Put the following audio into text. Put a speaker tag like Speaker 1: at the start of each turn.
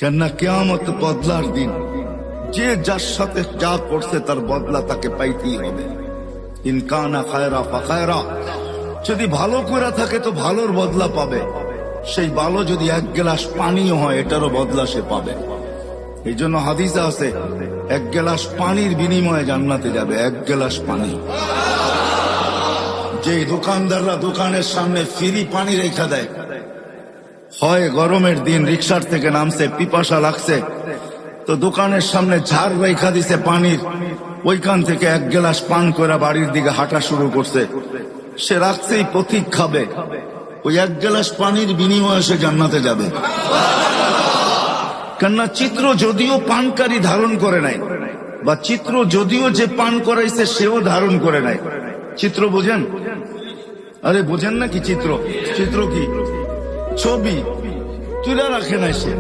Speaker 1: কেননা কিয়ামত বদলার দিন। যে যার সাথে যা করছে তার বদলা তাকে পাইতেই হবে। ইনকানা খায়রা ফাখায়রা, যদি ভালো করে থাকে তো ভালোর বদলা পাবে। সেই ভালো যদি এক গ্লাস পানিও হয় এটারও বদলা সে পাবে। এই জন্য হাদিসে আছে এক গ্লাস পানির বিনিময়ে জান্নাতে যাবে, এক গ্লাস পানি। যে দোকানদাররা দোকানের সামনে ফ্রি পানি রেখা দেয়, হয় গরমের দিন রিক্সার থেকে নামছে, পিপাসা লাগছে, তো দোকানের সামনে ঝাড় রেখা দিছে পানির, ওইখান থেকে এক গ্লাস পান করে বাড়ির দিকে হাঁটা শুরু করছে। সে রাখছেই পথিক খাবে, ওই এক গ্লাস পানির বিনিময়ে সে জান্নাতে যাবে। কেননা চিত্র যদিও পানকারী ধারণ করে নাই, বা চিত্র যদিও যে পান করাইছে সেও ধারণ করে নাই। চিত্র বোঝেন? আরে বোঝেন না কি চিত্র? চিত্র কি? ছবি তুলে রাখে নাই সে,